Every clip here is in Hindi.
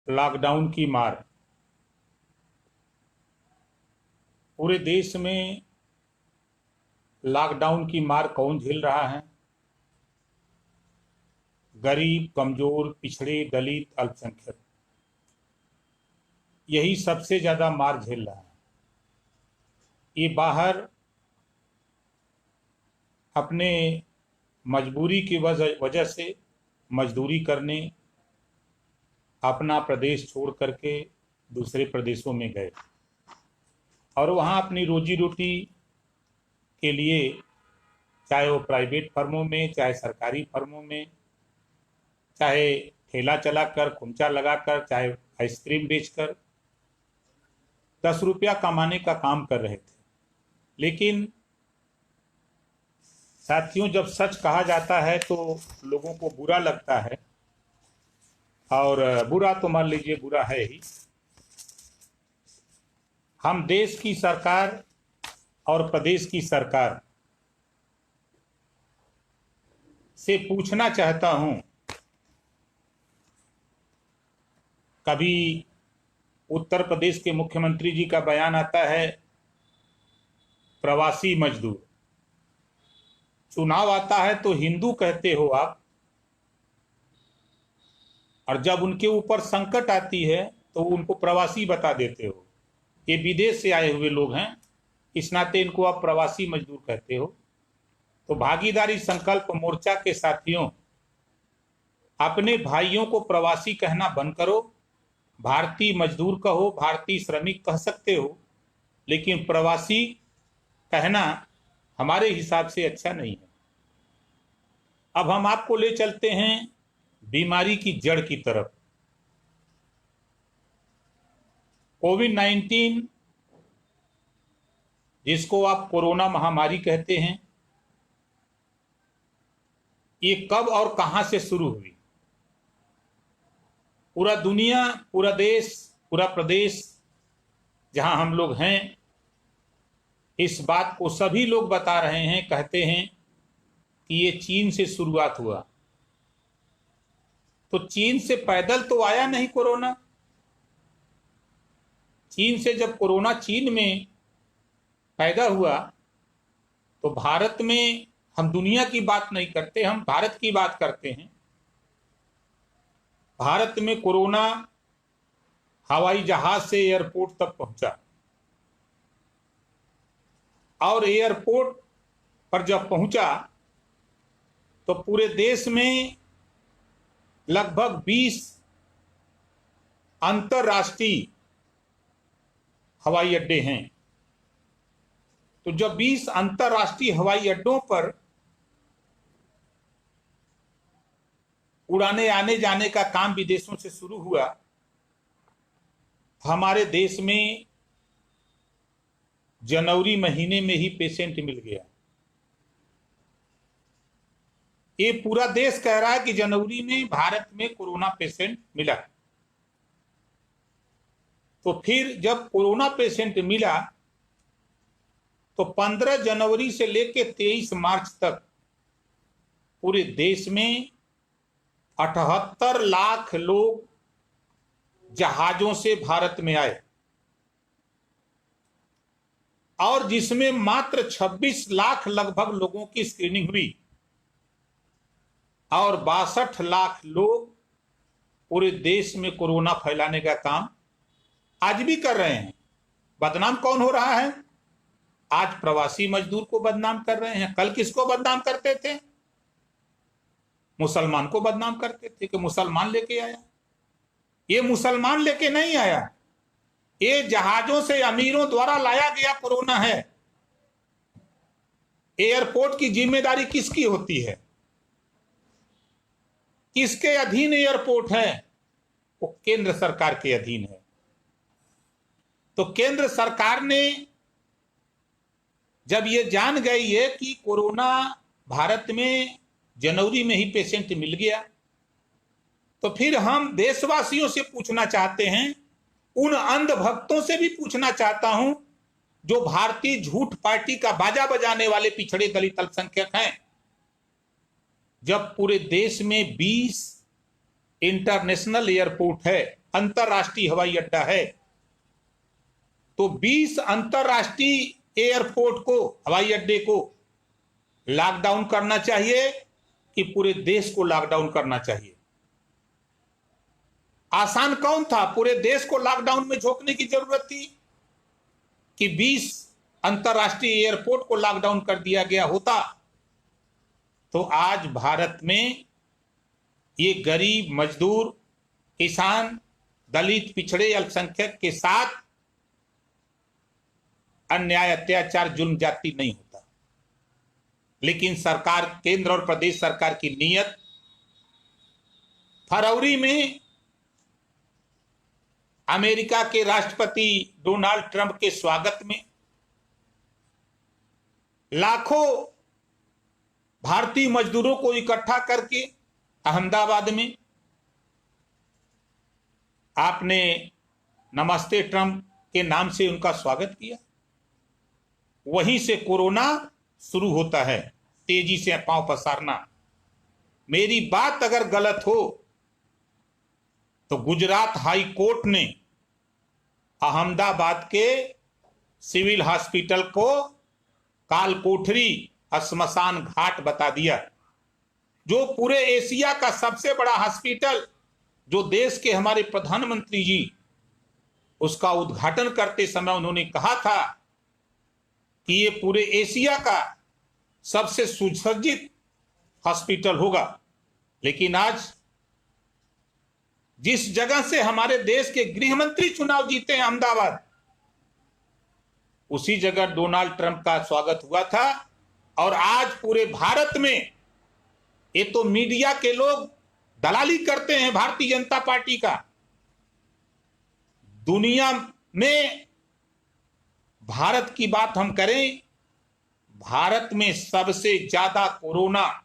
लॉकडाउन की मार पूरे देश में। लॉकडाउन की मार कौन झेल रहा है? गरीब, कमजोर, पिछड़े, दलित, अल्पसंख्यक, यही सबसे ज्यादा मार झेल रहा है। ये बाहर अपने मजबूरी की वजह से मजदूरी करने अपना प्रदेश छोड़ करके दूसरे प्रदेशों में गए और वहाँ अपनी रोजी रोटी के लिए, चाहे वो प्राइवेट फर्मों में, चाहे सरकारी फर्मों में, चाहे ठेला चलाकर, खुमचा लगाकर, चाहे आइसक्रीम बेचकर 10 रुपया कमाने का काम कर रहे थे। लेकिन साथियों, जब सच कहा जाता है तो लोगों को बुरा लगता है, और बुरा तो मान लीजिए बुरा है ही। हम देश की सरकार और प्रदेश की सरकार से पूछना चाहता हूं, कभी उत्तर प्रदेश के मुख्यमंत्री जी का बयान आता है प्रवासी मजदूर, चुनाव आता है तो हिंदू कहते हो आप, और जब उनके ऊपर संकट आती है तो उनको प्रवासी बता देते हो। ये विदेश से आए हुए लोग हैं, इस नाते इनको आप प्रवासी मजदूर कहते हो। तो भागीदारी संकल्प मोर्चा के साथियों, अपने भाइयों को प्रवासी कहना बंद करो। भारतीय मजदूर कहो, भारतीय श्रमिक कह सकते हो, लेकिन प्रवासी कहना हमारे हिसाब से अच्छा नहीं है। अब हम आपको ले चलते हैं बीमारी की जड़ की तरफ। कोविड-19, जिसको आप कोरोना महामारी कहते हैं, ये कब और कहां से शुरू हुई? पूरा दुनिया, पूरा देश, पूरा प्रदेश जहां हम लोग हैं, इस बात को सभी लोग बता रहे हैं, कहते हैं कि ये चीन से शुरुआत हुआ। तो चीन से पैदल तो आया नहीं कोरोना। चीन से जब कोरोना चीन में पैदा हुआ तो भारत में, हम दुनिया की बात नहीं करते, हम भारत की बात करते हैं। भारत में कोरोना हवाई जहाज से एयरपोर्ट तक पहुंचा, और एयरपोर्ट पर जब पहुंचा तो पूरे देश में लगभग 20 अंतरराष्ट्रीय हवाई अड्डे हैं। तो जब 20 अंतरराष्ट्रीय हवाई अड्डों पर उड़ाने आने जाने का काम विदेशों से शुरू हुआ, हमारे देश में जनवरी महीने में ही पेशेंट मिल गया। ये पूरा देश कह रहा है कि जनवरी में भारत में कोरोना पेशेंट मिला। तो फिर जब कोरोना पेशेंट मिला तो 15 जनवरी से लेकर 23 मार्च तक पूरे देश में 78 लाख लोग जहाजों से भारत में आए, और जिसमें मात्र 26 लाख लगभग लोगों की स्क्रीनिंग हुई, और 62 लाख लोग पूरे देश में कोरोना फैलाने का काम आज भी कर रहे हैं। बदनाम कौन हो रहा है? आज प्रवासी मजदूर को बदनाम कर रहे हैं। कल किसको बदनाम करते थे? मुसलमान को बदनाम करते थे कि मुसलमान लेके आया। ये मुसलमान लेके नहीं आया, ये जहाजों से अमीरों द्वारा लाया गया कोरोना है। एयरपोर्ट की जिम्मेदारी किसकी होती है? किसके अधीन एयरपोर्ट है? वो केंद्र सरकार के अधीन है। तो केंद्र सरकार ने जब ये जान गई है कि कोरोना भारत में जनवरी में ही पेशेंट मिल गया, तो फिर हम देशवासियों से पूछना चाहते हैं, उन अंधभक्तों से भी पूछना चाहता हूं जो भारतीय झूठ पार्टी का बाजा बजाने वाले पिछड़े दलित अल्पसंख्यक हैं। जब पूरे देश में 20 इंटरनेशनल एयरपोर्ट है, अंतरराष्ट्रीय हवाई अड्डा है, तो 20 अंतरराष्ट्रीय एयरपोर्ट को, हवाई अड्डे को लॉकडाउन करना चाहिए कि पूरे देश को लॉकडाउन करना चाहिए? आसान कौन था? पूरे देश को लॉकडाउन में झोंकने की जरूरत थी कि 20 अंतरराष्ट्रीय एयरपोर्ट को लॉकडाउन कर दिया गया होता तो आज भारत में ये गरीब, मजदूर, किसान, दलित, पिछड़े, अल्पसंख्यक के साथ अन्याय, अत्याचार, जुल्म जाति नहीं होता। लेकिन सरकार, केंद्र और प्रदेश सरकार की नीयत फरवरी में अमेरिका के राष्ट्रपति डोनाल्ड ट्रंप के स्वागत में लाखों भारतीय मजदूरों को इकट्ठा करके अहमदाबाद में आपने नमस्ते ट्रंप के नाम से उनका स्वागत किया। वहीं से कोरोना शुरू होता है, तेजी से पांव पसारना। मेरी बात अगर गलत हो तो गुजरात हाई कोर्ट ने अहमदाबाद के सिविल हॉस्पिटल को काल कोठरी, श्मशान घाट बता दिया। जो पूरे एशिया का सबसे बड़ा हॉस्पिटल, जो देश के हमारे प्रधानमंत्री जी उसका उद्घाटन करते समय उन्होंने कहा था कि ये पूरे एशिया का सबसे सुसज्जित हॉस्पिटल होगा। लेकिन आज जिस जगह से हमारे देश के गृह मंत्री चुनाव जीते हैं, अहमदाबाद, उसी जगह डोनाल्ड ट्रंप का स्वागत हुआ था। और आज पूरे भारत में, ये तो मीडिया के लोग दलाली करते हैं भारतीय जनता पार्टी का, दुनिया में भारत की बात हम करें, भारत में सबसे ज्यादा कोरोना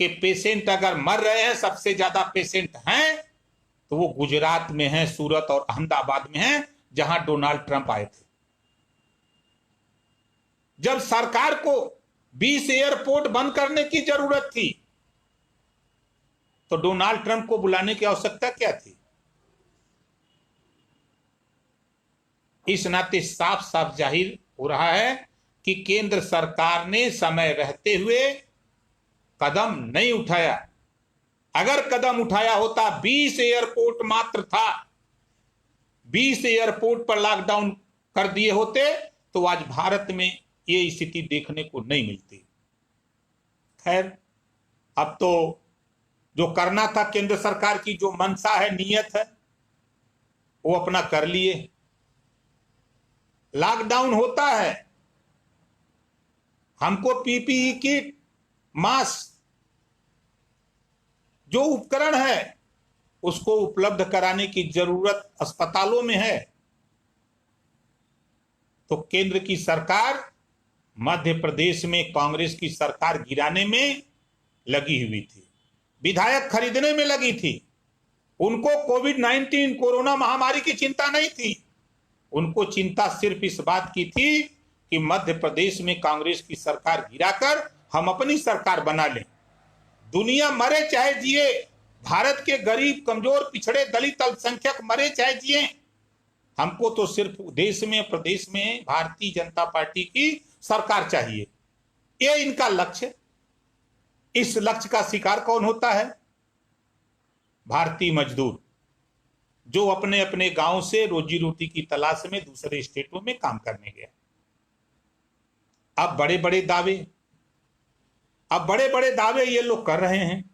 के पेशेंट अगर मर रहे हैं, सबसे ज्यादा पेशेंट हैं, तो वो गुजरात में हैं, सूरत और अहमदाबाद में हैं, जहां डोनाल्ड ट्रंप आए थे। जब सरकार को 20 एयरपोर्ट बंद करने की जरूरत थी तो डोनाल्ड ट्रंप को बुलाने की आवश्यकता क्या थी? इस नाते साफ साफ जाहिर हो रहा है कि केंद्र सरकार ने समय रहते हुए कदम नहीं उठाया। अगर कदम उठाया होता, 20 एयरपोर्ट मात्र था, 20 एयरपोर्ट पर लॉकडाउन कर दिए होते तो आज भारत में ये स्थिति देखने को नहीं मिलती। खैर, अब तो जो करना था केंद्र सरकार की, जो मंशा है, नीयत है, वो अपना कर लिए। लॉकडाउन होता है, हमको पीपीई किट, मास्क, जो उपकरण है उसको उपलब्ध कराने की जरूरत अस्पतालों में है। तो केंद्र की सरकार मध्य प्रदेश में कांग्रेस की सरकार गिराने में लगी हुई थी, विधायक खरीदने में लगी थी। उनको कोविड-19 कोरोना महामारी की चिंता नहीं थी, उनको चिंता सिर्फ इस बात की थी कि मध्य प्रदेश में कांग्रेस की सरकार गिराकर हम अपनी सरकार बना लें। दुनिया मरे चाहे जिए, भारत के गरीब, कमजोर, पिछड़े, दलित, अल्पसंख्यक मरे चाहे जिए, हमको तो सिर्फ देश में, प्रदेश में भारतीय जनता पार्टी की सरकार चाहिए। ये इनका लक्ष्य। इस लक्ष्य का शिकार कौन होता है? भारतीय मजदूर, जो अपने अपने गांव से रोजी रोटी की तलाश में दूसरे स्टेटों में काम करने गया। अब बड़े बड़े दावे ये लोग कर रहे हैं,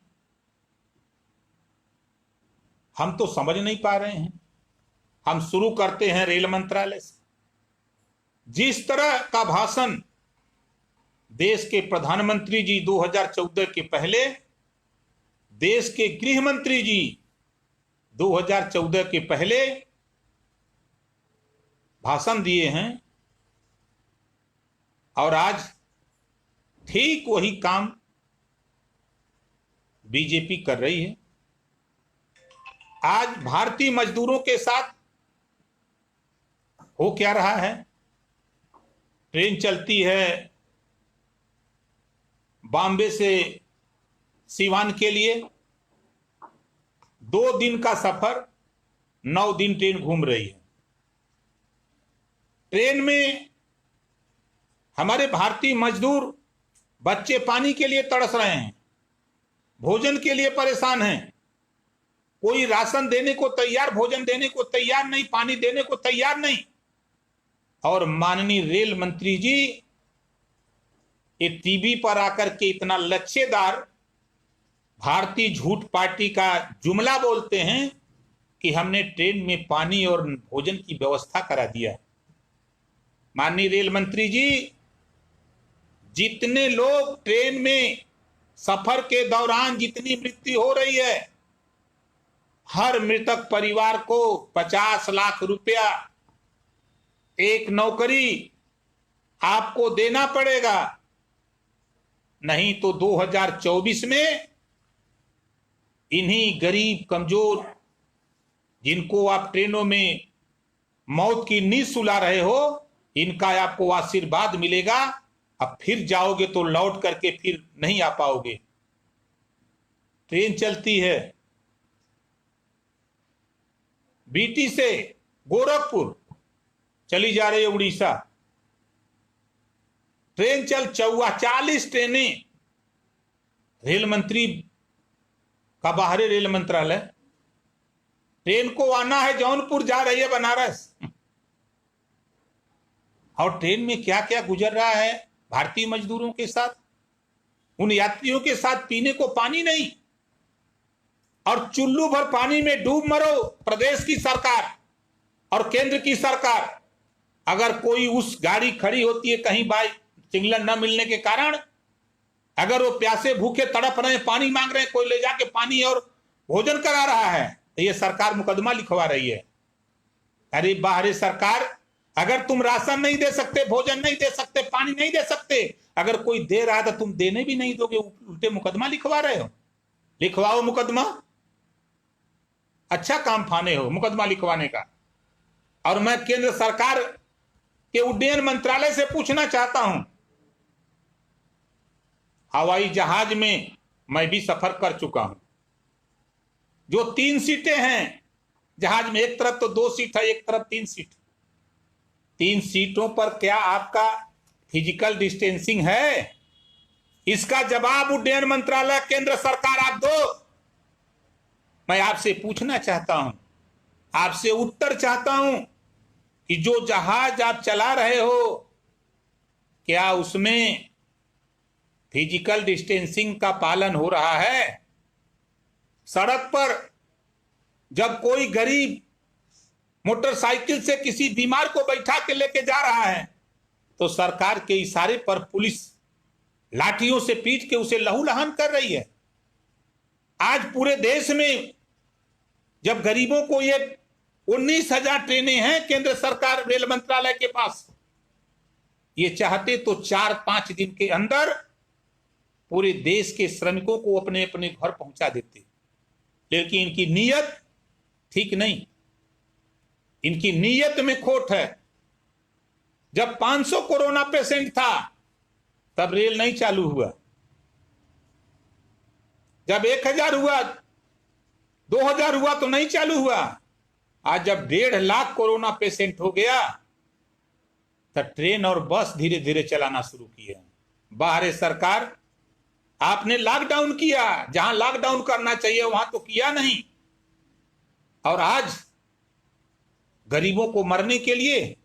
हम तो समझ नहीं पा रहे हैं। हम शुरू करते हैं रेल मंत्रालय से। जिस तरह का भाषण देश के प्रधानमंत्री जी 2014 के पहले, देश के गृह मंत्री जी 2014 के पहले भाषण दिए हैं, और आज ठीक वही काम बीजेपी कर रही है। आज भारतीय मजदूरों के साथ हो क्या रहा है? ट्रेन चलती है बॉम्बे से सीवान के लिए, 2 दिन का सफर 9 दिन ट्रेन घूम रही है। ट्रेन में हमारे भारतीय मजदूर बच्चे पानी के लिए तड़स रहे हैं, भोजन के लिए परेशान हैं। कोई राशन देने को तैयार, भोजन देने को तैयार नहीं, पानी देने को तैयार नहीं। और माननीय रेल मंत्री जी ये टीवी पर आकर के इतना लच्छेदार भारतीय झूठ पार्टी का जुमला बोलते हैं कि हमने ट्रेन में पानी और भोजन की व्यवस्था करा दिया। माननीय रेल मंत्री जी, जितने लोग ट्रेन में सफर के दौरान जितनी मृत्यु हो रही है, हर मृतक परिवार को 50 लाख रुपया एक नौकरी आपको देना पड़ेगा, नहीं तो 2024 में इन्हीं गरीब कमजोर जिनको आप ट्रेनों में मौत की नींद सुला रहे हो, इनका आपको आशीर्वाद मिलेगा। अब फिर जाओगे तो लौट करके फिर नहीं आ पाओगे। ट्रेन चलती है बीटी से गोरखपुर, चली जा रही है उड़ीसा। ट्रेन 40 ट्रेनें, रेल मंत्री का बाहरी रेल मंत्रालय, ट्रेन को आना है जौनपुर, जा रही है बनारस। और ट्रेन में क्या क्या गुजर रहा है भारतीय मजदूरों के साथ, उन यात्रियों के साथ पीने को पानी नहीं, और चुल्लू भर पानी में डूब मरो प्रदेश की सरकार और केंद्र की सरकार। अगर कोई उस गाड़ी खड़ी होती है कहीं बाई सिग्नल न मिलने के कारण, अगर वो प्यासे भूखे तड़प रहे हैं, पानी मांग रहे हैं, कोई ले जाके पानी और भोजन करा रहा है, तो ये सरकार मुकदमा लिखवा रही है। अरे बाहरी सरकार, अगर तुम राशन नहीं दे सकते, भोजन नहीं दे सकते, पानी नहीं दे सकते, अगर कोई दे रहा है तो तुम देने भी नहीं दोगे, उल्टे मुकदमा लिखवा रहे हो। लिखवाओ मुकदमा, अच्छा काम फाने हो मुकदमा लिखवाने का। और मैं केंद्र सरकार के उड्डयन मंत्रालय से पूछना चाहता हूं, हवाई जहाज में मैं भी सफर कर चुका हूं, जो 3 सीटें हैं जहाज में, एक तरफ तो 2 सीट है, एक तरफ 3 सीट। 3 सीटों पर क्या आपका फिजिकल डिस्टेंसिंग है? इसका जवाब उड्डयन मंत्रालय केंद्र सरकार आप दो। मैं आपसे पूछना चाहता हूं, आपसे उत्तर चाहता हूं कि जो जहाज आप चला रहे हो, क्या उसमें फिजिकल डिस्टेंसिंग का पालन हो रहा है? सड़क पर जब कोई गरीब मोटरसाइकिल से किसी बीमार को बैठा के लेके जा रहा है, तो सरकार के इशारे पर पुलिस लाठियों से पीट के उसे लहूलुहान कर रही है। आज पूरे देश में जब गरीबों को ये 19,000 ट्रेनें हैं केंद्र सरकार रेल मंत्रालय के पास, ये चाहते तो 4-5 दिन के अंदर पूरे देश के श्रमिकों को अपने अपने घर पहुंचा देते, लेकिन इनकी नीयत ठीक नहीं, इनकी नीयत में खोट है। जब 500 कोरोना पेशेंट था तब रेल नहीं चालू हुआ, जब 1000 हुआ, 2000 हुआ तो नहीं चालू हुआ। आज जब 1.5 लाख कोरोना पेशेंट हो गया तो ट्रेन और बस धीरे धीरे चलाना शुरू किए। बाहरी सरकार, आपने लॉकडाउन किया, जहां लॉकडाउन करना चाहिए वहां तो किया नहीं, और आज गरीबों को मरने के लिए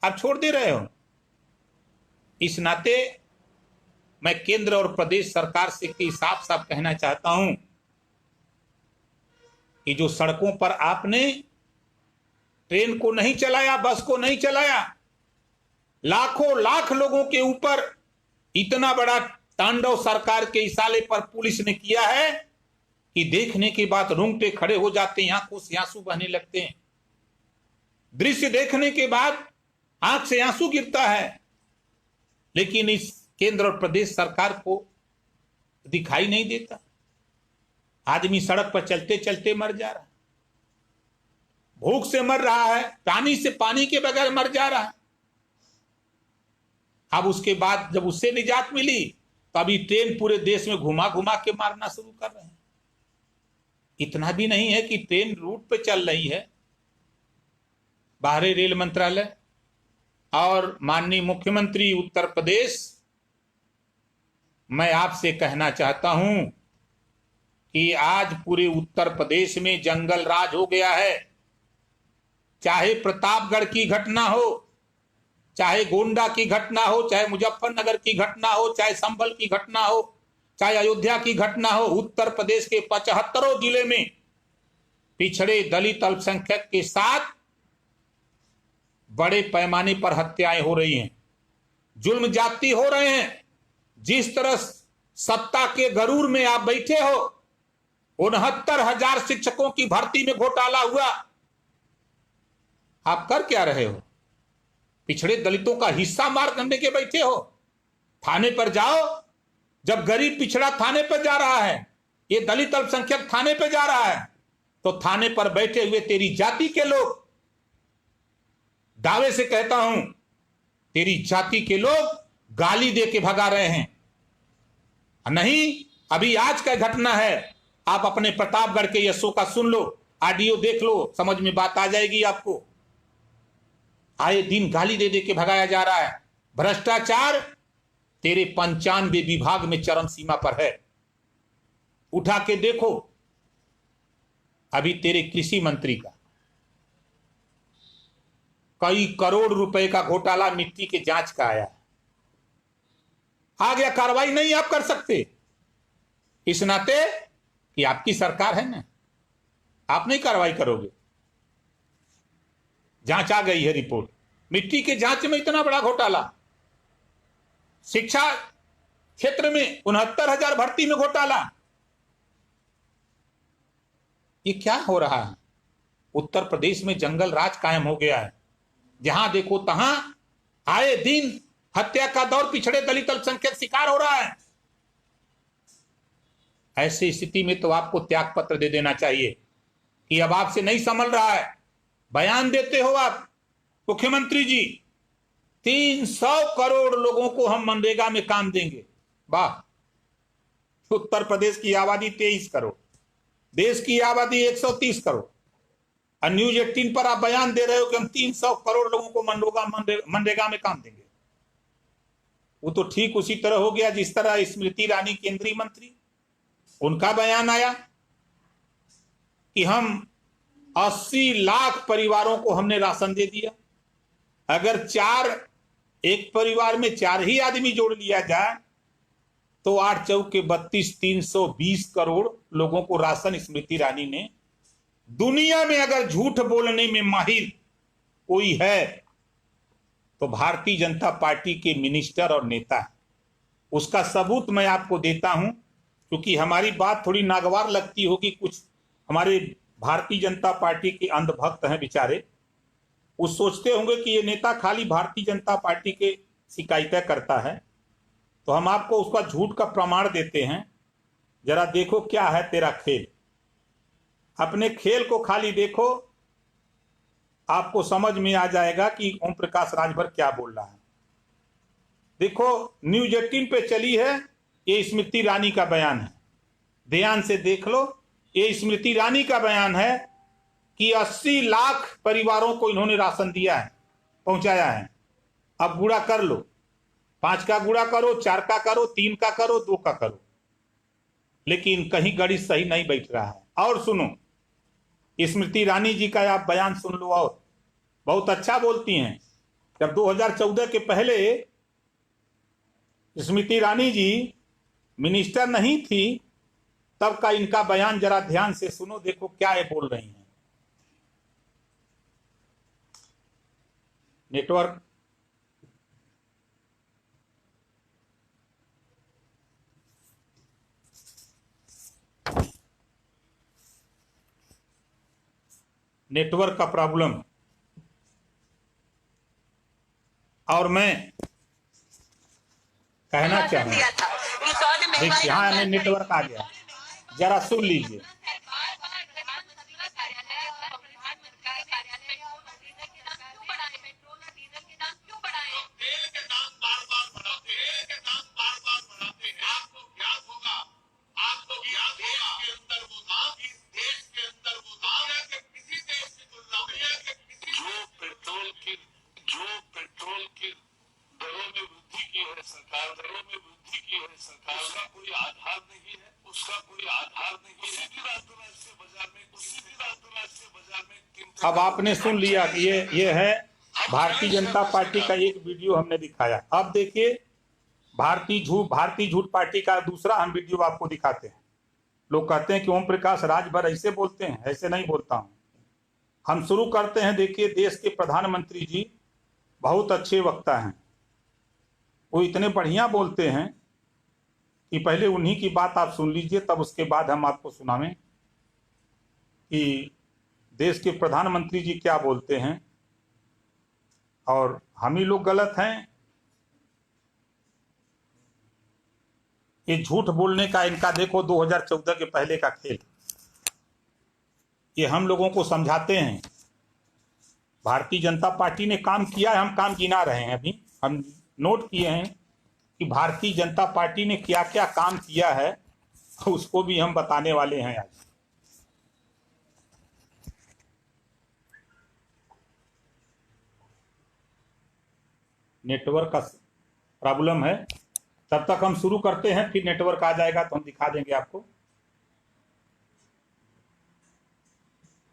आप छोड़ दे रहे हो। इस नाते मैं केंद्र और प्रदेश सरकार से साफ साफ कहना चाहता हूं कि जो सड़कों पर आपने ट्रेन को नहीं चलाया, बस को नहीं चलाया, लाखों लाख लोगों के ऊपर इतना बड़ा तांडव सरकार के इशारे पर पुलिस ने किया है कि देखने के बाद रोंगटे खड़े हो जाते हैं, आंखों से आंसू बहने लगते हैं। दृश्य देखने के बाद आंख से आंसू गिरता है, लेकिन इस केंद्र और प्रदेश सरकार को दिखाई नहीं देता। आदमी सड़क पर चलते चलते मर जा रहा है, भूख से मर रहा है, पानी से, पानी के बगैर मर जा रहा है। अब उसके बाद जब उससे निजात मिली तो अभी ट्रेन पूरे देश में घुमा घुमा के मारना शुरू कर रहे हैं। इतना भी नहीं है कि ट्रेन रूट पे चल रही है, बाहरी रेल मंत्रालय और माननीय मुख्यमंत्री उत्तर प्रदेश, मैं आपसे कहना चाहता हूं कि आज पूरे उत्तर प्रदेश में जंगल राज हो गया है। चाहे प्रतापगढ़ की घटना हो, चाहे गोंडा की घटना हो, चाहे मुजफ्फरनगर की घटना हो, चाहे संभल की घटना हो, चाहे अयोध्या की घटना हो, उत्तर प्रदेश के 75 जिले में पिछड़े दलित अल्पसंख्यक के साथ बड़े पैमाने पर हत्याएं हो रही हैं, जुल्म जाती हो रहे हैं। जिस तरह सत्ता के गरूर में आप बैठे हो, 69,000 शिक्षकों की भर्ती में घोटाला हुआ, आप कर क्या रहे हो? पिछड़े दलितों का हिस्सा मार करने के बैठे हो। थाने पर जाओ, जब गरीब पिछड़ा थाने पर जा रहा है, ये दलित अल्पसंख्यक थाने पर जा रहा है, तो थाने पर बैठे हुए तेरी जाति के लोग, दावे से कहता हूं, तेरी जाति के लोग गाली दे के भगा रहे हैं। नहीं, अभी आज का घटना है, आप अपने प्रतापगढ़ के यशों का सुन लो, ऑडियो देख लो, समझ में बात आ जाएगी आपको। आए दिन गाली दे दे के भगाया जा रहा है। भ्रष्टाचार तेरे 95 विभाग में चरम सीमा पर है। उठा के देखो, अभी तेरे कृषि मंत्री का कई करोड़ रुपए का घोटाला मिट्टी के जांच का आया है। आ गया, कार्रवाई नहीं आप कर सकते, इस नाते कि आपकी सरकार है ना, आप नहीं कार्रवाई करोगे। जांच आ गई है, रिपोर्ट, मिट्टी के जांच में इतना बड़ा घोटाला, शिक्षा क्षेत्र में 69,000 भर्ती में घोटाला। ये क्या हो रहा है? उत्तर प्रदेश में जंगल राज कायम हो गया है। जहां देखो तहां आए दिन हत्या का दौर पिछड़े दलित अल्पसंख्यक शिकार हो रहा है। ऐसी स्थिति में तो आपको त्याग पत्र दे देना चाहिए कि अब आपसे नहीं संभल रहा है। बयान देते हो आप, मुख्यमंत्री जी, 300 करोड़ लोगों को हम मनरेगा में काम देंगे। वाह! उत्तर प्रदेश की आबादी 23 करोड़, देश की आबादी 130 करोड़, और न्यूज 18 पर आप बयान दे रहे हो कि हम 300 करोड़ लोगों को मनरेगा में काम देंगे। वो तो ठीक उसी तरह हो गया जिस तरह स्मृति ईरानी केंद्रीय मंत्री, उनका बयान आया कि हम 80 लाख परिवारों को हमने राशन दे दिया। अगर एक परिवार में 4 ही आदमी जोड़ लिया जाए तो 8 चौके 32, 320 करोड़ लोगों को राशन स्मृति ईरानी ने। दुनिया में अगर झूठ बोलने में माहिर कोई है तो भारतीय जनता पार्टी के मिनिस्टर और नेता है। उसका सबूत मैं आपको देता हूं, क्योंकि हमारी बात थोड़ी नागवार लगती होगी, कुछ हमारे भारतीय जनता पार्टी के अंधभक्त हैं बेचारे, वो सोचते होंगे कि ये नेता खाली भारतीय जनता पार्टी के शिकायतें करता है। तो हम आपको उसका झूठ का प्रमाण देते हैं। जरा देखो क्या है तेरा खेल, अपने खेल को खाली देखो, आपको समझ में आ जाएगा कि ओम प्रकाश राजभर क्या बोल रहा है। देखो, न्यूज 18 पे चली है, ये स्मृति ईरानी का बयान है, ध्यान से देख लो। ये स्मृति ईरानी का बयान है कि 80 लाख परिवारों को इन्होंने राशन दिया है, पहुंचाया है। अब गुणा कर लो, 5 का गुणा करो, 4 का करो, 3 का करो, 2 का करो, लेकिन कहीं गणित सही नहीं बैठ रहा है। और सुनो, स्मृति ईरानी जी का आप बयान सुन लो, और बहुत अच्छा बोलती हैं। जब 2014 के पहले स्मृति ईरानी जी मिनिस्टर नहीं थी, तब का इनका बयान जरा ध्यान से सुनो, देखो क्या ये बोल रही हैं। नेटवर्क का प्रॉब्लम, और मैं कहना चाहूंगा, देखिए यहाँ हमें नेटवर्क आ गया, जरा सुन लीजिए। अब आपने सुन लिया कि ये है भारतीय जनता पार्टी का एक वीडियो हमने दिखाया। अब देखिए भारतीय झूठ पार्टी का दूसरा हम वीडियो आपको दिखाते हैं। लोग कहते हैं कि ओम प्रकाश राज भर ऐसे बोलते हैं, ऐसे नहीं बोलता हूं। हम शुरू करते हैं। देखिए, देश के प्रधानमंत्री जी बहुत अच्छे वक्ता हैं, वो इतने बढ़िया बोलते हैं कि पहले उन्हीं की बात आप सुन लीजिए, तब उसके बाद हम आपको सुनावें कि देश के प्रधानमंत्री जी क्या बोलते हैं और हम ही लोग गलत हैं। ये झूठ बोलने का इनका देखो 2014 के पहले का खेल, ये हम लोगों को समझाते हैं। भारतीय जनता पार्टी ने काम किया है, हम काम गिना रहे हैं। अभी हम नोट किए हैं कि भारतीय जनता पार्टी ने क्या क्या काम किया है, उसको भी हम बताने वाले हैं आज। नेटवर्क का प्रॉब्लम है, तब तक हम शुरू करते हैं, फिर नेटवर्क आ जाएगा तो हम दिखा देंगे आपको।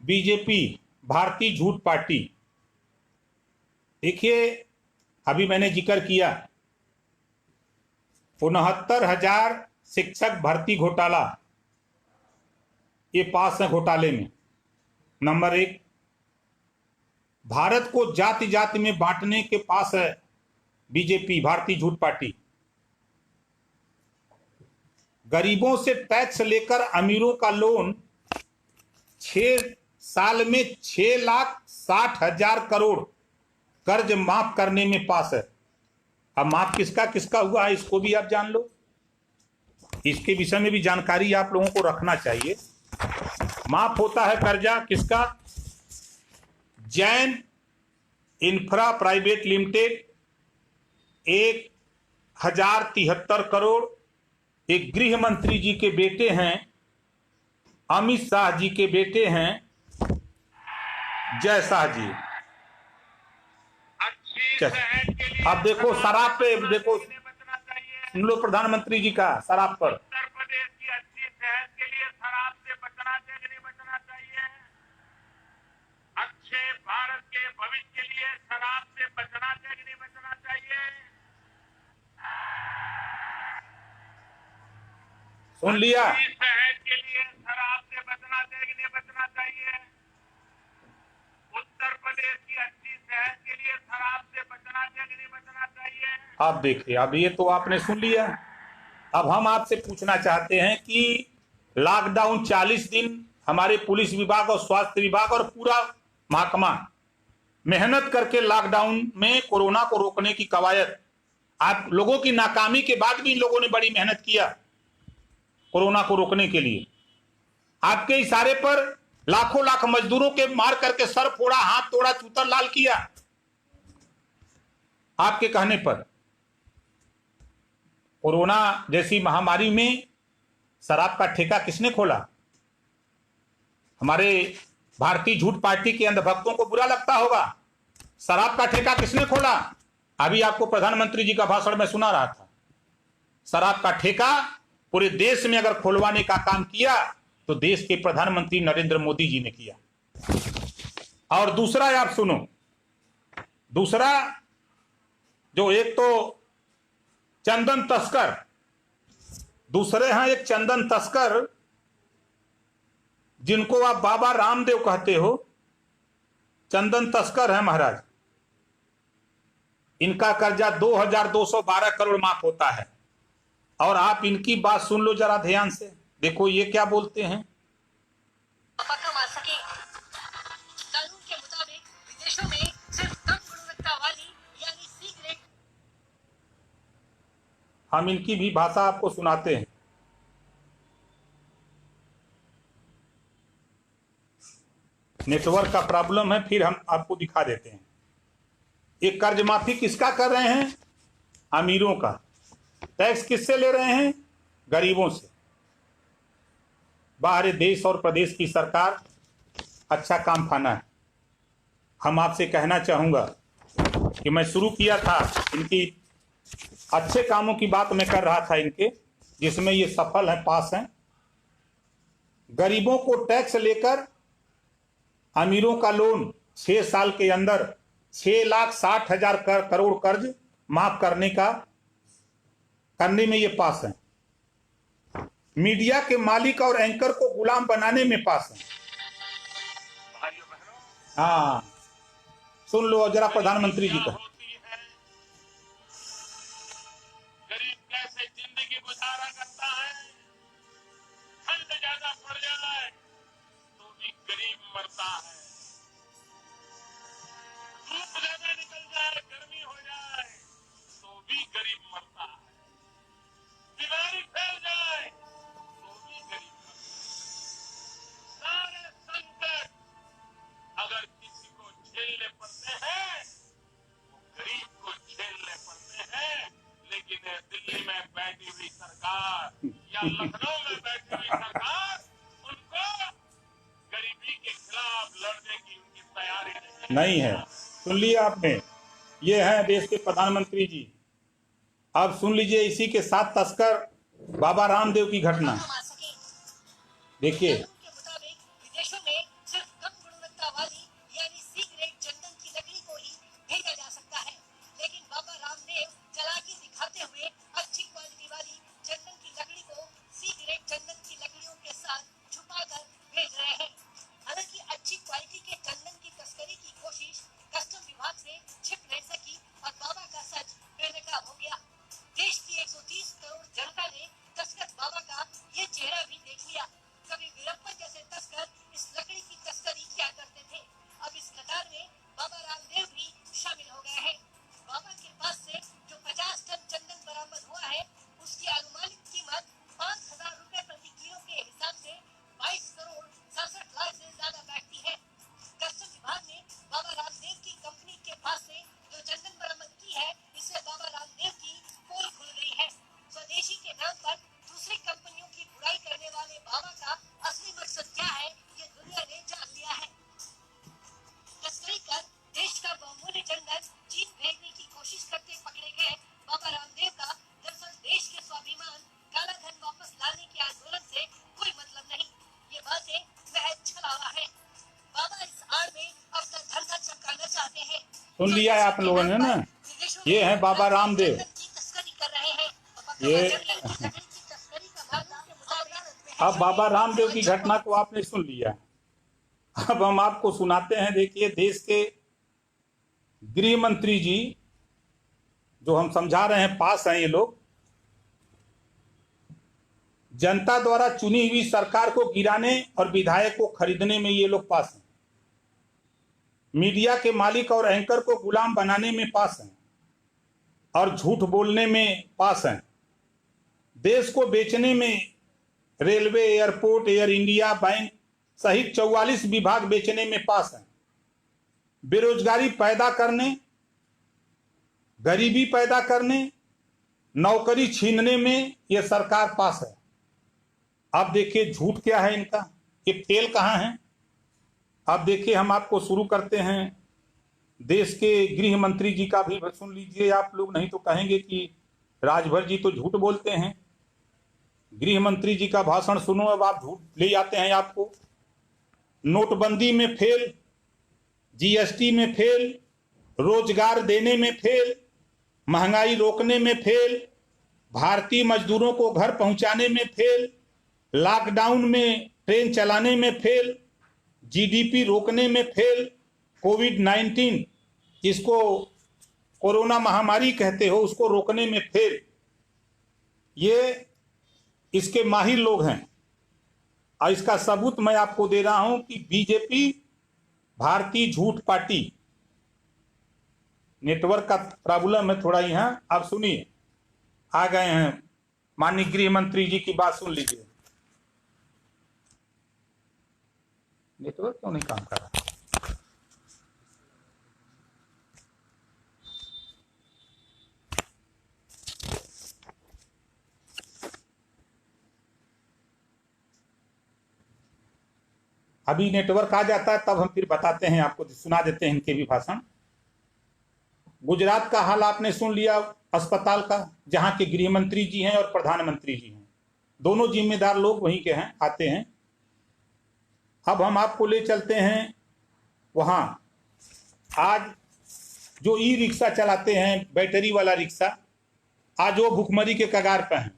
बीजेपी भारतीय झूठ पार्टी, देखिए अभी मैंने जिक्र किया 69,000 शिक्षक भर्ती घोटाला, ये पास है घोटाले में। नंबर 1, भारत को जाति जाति में बांटने के पास है बीजेपी भारतीय झूठ पार्टी। गरीबों से टैक्स लेकर अमीरों का लोन 6 साल में 6,60,000 करोड़ कर्ज माफ करने में पास है। अब माफ किसका किसका हुआ है इसको भी आप जान लो, इसके विषय में भी जानकारी आप लोगों को रखना चाहिए। माफ होता है कर्जा किसका? Jain infra private limited 1,073 crore. एक गृह मंत्री जी के बेटे हैं, अमित शाह जी के बेटे हैं जय शाह जी। अब देखो शराब पे, देखो सुन लो प्रधानमंत्री जी का शराब पर। उत्तर प्रदेश की अच्छी सेहत के लिए शराब से बचना चाहिए कि नहीं बचना चाहिए? अच्छे भारत के भविष्य के लिए शराब से बचना चाहिए कि नहीं बचना चाहिए? सुन लिया? सेहत के लिए शराब से बचना चाहिए कि नहीं बचना चाहिए? उत्तर प्रदेश की अच्छी सेहत के लिए शराब से बचना चाहिए कि नहीं बचना चाहिए? आप देखिए, अब ये तो आपने सुन लिया। अब हम आपसे पूछना चाहते हैं कि लॉकडाउन 40 दिन हमारे पुलिस विभाग और स्वास्थ्य विभाग और पूरा महकमा मेहनत करके लॉकडाउन में कोरोना को रोकने की कवायद, आप लोगों की नाकामी के बाद भी इन लोगों ने बड़ी मेहनत किया कोरोना को रोकने के लिए। आपके इशारे पर लाखों लाख मजदूरों के मार करके सर फोड़ा, हाथ तोड़ा, चूतर लाल किया। आपके कहने पर कोरोना जैसी महामारी में शराब का ठेका किसने खोला? हमारे भारतीय झूठ पार्टी के अंधभक्तों को बुरा लगता होगा। शराब का ठेका किसने खोला? अभी आपको प्रधानमंत्री जी का भाषण में सुना रहा था। शराब का ठेका पूरे देश में अगर खोलवाने का काम किया तो देश के प्रधानमंत्री नरेंद्र मोदी जी ने किया। और दूसरा आप सुनो, दूसरा जो एक तो चंदन तस्कर, दूसरे हैं एक चंदन तस्कर जिनको आप बाबा रामदेव कहते हो, चंदन तस्कर है महाराज। इनका कर्जा 2,212 करोड़ माफ होता है। और आप इनकी बात सुन लो जरा ध्यान से, देखो ये क्या बोलते हैं। कानून के मुताबिक विदेशों में सिर्फ कम गुणवत्ता वाली यानी सी ग्रेड। हम इनकी भी भाषा आपको सुनाते हैं। नेटवर्क का प्रॉब्लम है, फिर हम आपको दिखा देते हैं। ये कर्ज माफी किसका कर रहे हैं? अमीरों का। टैक्स किससे ले रहे हैं? गरीबों से। बाहर देश और प्रदेश की सरकार अच्छा काम खाना है। हम आपसे कहना चाहूंगा कि मैं शुरू किया था इनकी अच्छे कामों की बात मैं कर रहा था इनके, जिसमें ये सफल है, पास हैं। गरीबों को टैक्स लेकर अमीरों का लोन 6 साल के अंदर 6,60,000 करोड़ कर्ज माफ करने में ये पास है। मीडिया के मालिक और एंकर को गुलाम बनाने में पास है। भाइयों बहनों, हाँ, सुन लो जरा प्रधानमंत्री जी का। होती है, गरीब कैसे जिंदगी गुजारा करता है। ठंड ज्यादा पड़ जाए तो भी गरीब मरता है। धूप ज्यादा निकल जाए, गर्मी हो जाए तो भी गरीब मरता है। बीमारी फैल जाए तो भी गरीब मरता है। सारे संकट अगर किसी को झेलने पड़ते हैं तो गरीब को झेलने पड़ते हैं। लेकिन ये दिल्ली में बैठी हुई सरकार या लखनऊ में बैठी हुई सरकार, उनको गरीबी के खिलाफ लड़ने की उनकी तैयारी नहीं है। सुन लिया आपने, ये हैं देश के प्रधानमंत्री जी। अब सुन लीजिए इसी के साथ तस्कर बाबा रामदेव की घटना। देखिए, कानून के मुताबिक विदेशों में सिर्फ कम गुणवत्ता वाली यानी सी ग्रेड चंदन की लकड़ी को ही भेजा जा सकता है, लेकिन बाबा रामदेव चालाकी दिखाते हुए अच्छी क्वालिटी वाली चंदन की लकड़ी को सी ग्रेड चंदन की लकड़ियों के साथ छुपाकर भेज रहे हैं। हालांकि अच्छी क्वालिटी के चंदन की तस्करी की कोशिश कस्टम विभाग से छिप नहीं सकी और बाबा का सच बेनकाब हो गया। देश की 130 करोड़ जनता ने तस्कर बाबा का ये चेहरा भी देख लिया। कभी वीरप्पन जैसे तस्कर इस लकड़ी की तस्करी किया करते थे, अब इस कतार में बाबा रामदेव भी शामिल हो गए हैं। बाबा के पास से जो 50 टन चंदन बरामद हुआ है, उसकी अनुमानित कीमत 5,000 रुपए प्रति किलो के हिसाब से 22 करोड़ 67 लाख से ज्यादा बैठती है। कस्टम विभाग ने बाबा रामदेव की कंपनी के पास से जो चंदन बरामद की है, इससे बाबा रामदेव की पोल खुल गई है। स्वदेशी के नाम पर दूसरी कंपनियों की बुराई करने वाले बाबा का असली मकसद क्या है, ये दुनिया ने जान लिया है। तस्करी कर देश का बहुमूल्य चंदन चीन भेजने की कोशिश करते पकड़े गए बाबा रामदेव का दरअसल देश के स्वाभिमान काला धन वापस लाने के आंदोलन से कोई मतलब नहीं। ये बातें महज छलावा है। बाबा इस आड़ में अपना धंधा चमकाना चाहते हैं। सुन लिया है आप लोगों ने ना, ये है बाबा रामदेव। तस्करी कर रहे हैं। ये अब बाबा रामदेव की घटना को आपने सुन लिया। अब हम आपको सुनाते हैं। देखिए, देश के गृह मंत्री जी जो हम समझा रहे हैं पास हैं, ये लोग जनता द्वारा चुनी हुई सरकार को गिराने और विधायक को खरीदने में ये लोग पास हैं। मीडिया के मालिक और एंकर को गुलाम बनाने में पास हैं और झूठ बोलने में पास हैं। देश को बेचने में railway, airport, air India, bank सहित 44 विभाग बेचने में पास हैं। बेरोजगारी पैदा करने, गरीबी पैदा करने, नौकरी छीनने में यह सरकार पास है। अब देखिए झूठ क्या है इनका, ये तेल कहाँ है। अब देखिए, हम आपको शुरू करते हैं देश के गृह मंत्री जी का भी सुन लीजिए आप लोग, नहीं तो कहेंगे कि राजभर जी तो झूठ बोलते हैं। गृह मंत्री जी का भाषण सुनो, अब आप झूठ ले आते हैं आपको। नोटबंदी में फेल, जीएसटी में फेल, रोजगार देने में फेल, महंगाई रोकने में फेल, भारतीय मजदूरों को घर पहुंचाने में फेल, लॉकडाउन में ट्रेन चलाने में फेल, जीडीपी रोकने में फेल, कोविड-19 जिसको कोरोना महामारी कहते हो उसको रोकने में फेल। ये इसके माहिर लोग हैं और इसका सबूत मैं आपको दे रहा हूं कि बीजेपी भारतीय झूठ पार्टी। नेटवर्क का प्रॉब्लम है थोड़ा यहाँ। आप सुनिए, आ गए हैं माननीय गृह मंत्री जी की बात सुन लीजिए। नेटवर्क क्यों नहीं काम कर रहा? अभी नेटवर्क आ जाता है तब हम फिर बताते हैं आपको, सुना देते हैं इनके भी भाषण। गुजरात का हाल आपने सुन लिया, अस्पताल का, जहां के गृह मंत्री जी हैं और प्रधानमंत्री जी हैं, दोनों जिम्मेदार लोग वहीं के हैं, आते हैं। अब हम आपको ले चलते हैं वहां आज जो ई रिक्शा चलाते हैं, बैटरी वाला रिक्शा, आज वो भुखमरी के कगार पर हैं।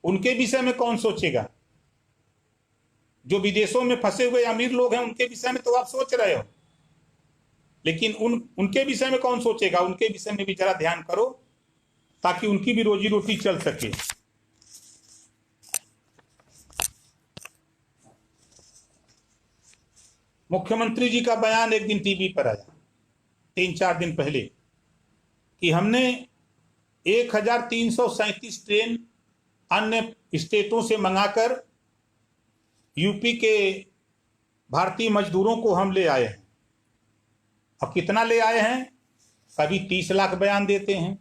उनके विषय में कौन सोचेगा? जो विदेशों में फंसे हुए अमीर लोग हैं उनके विषय में तो आप सोच रहे हो, लेकिन उनके विषय में कौन सोचेगा? उनके विषय में भी जरा ध्यान करो ताकि उनकी भी रोजी रोटी चल सके। मुख्यमंत्री जी का बयान एक दिन टीवी पर आया 3-4 दिन पहले कि हमने 1337 ट्रेन अन्य स्टेटों से मंगाकर यूपी के भारतीय मजदूरों को हम ले आए हैं। अब कितना ले आए हैं? कभी 30 लाख बयान देते हैं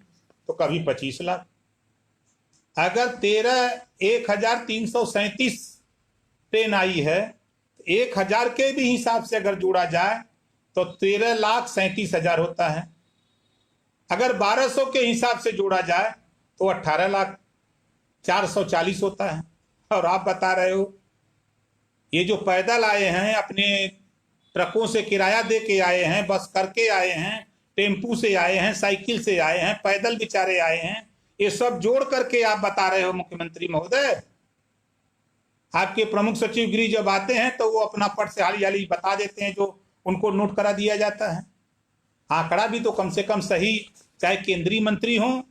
तो कभी 25 लाख। अगर 1337 ट्रेन आई है, 1000 के भी हिसाब से अगर जोड़ा जाए तो 13,37,000 होता है। अगर 1200 के हिसाब से जोड़ा जाए तो 18,440 होता है। और आप बता रहे हो ये जो पैदल आए हैं, अपने ट्रकों से किराया दे के आए हैं, बस करके आए हैं, टेम्पू से आए हैं, साइकिल से आए हैं, पैदल बेचारे आए हैं, ये सब जोड़ करके आप बता रहे हो मुख्यमंत्री महोदय? आपके प्रमुख सचिव गृह जब आते हैं तो वो अपना पट से हाली हाली बता देते हैं जो उनको नोट करा दिया जाता है। आंकड़ा भी तो कम से कम सही, चाहे केंद्रीय मंत्री हों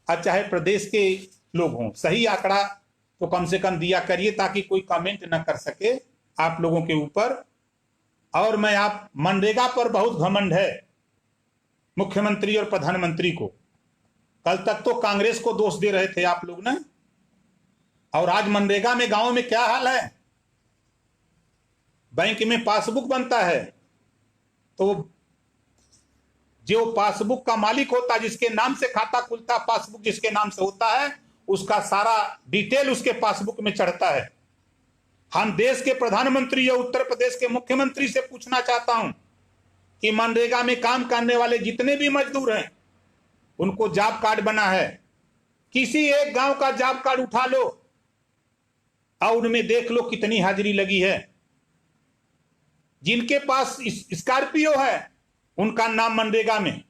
और चाहे प्रदेश के लोग हों, सही आंकड़ा तो कम से कम दिया करिए ताकि कोई कमेंट न कर सके आप लोगों के ऊपर। और मैं आप मनरेगा पर बहुत घमंड है मुख्यमंत्री और प्रधानमंत्री को। कल तक तो कांग्रेस को दोष दे रहे थे आप लोग ना, और आज मनरेगा में गांव में क्या हाल है? बैंक में पासबुक बनता है तो जो पासबुक का मालिक होता है, जिसके नाम से खाता खुलता, पासबुक जिसके नाम से होता है, उसका सारा डिटेल उसके पासबुक में चढ़ता है। हम देश के प्रधानमंत्री और उत्तर प्रदेश के मुख्यमंत्री से पूछना चाहता हूं कि मनरेगा में काम करने वाले जितने भी मजदूर हैं उनको जॉब कार्ड बना है, किसी एक गांव का जॉब कार्ड उठा लो और उनमें देख लो कितनी हाजिरी लगी है। जिनके पास स्कॉर्पियो है उनका नाम मनरेगा में,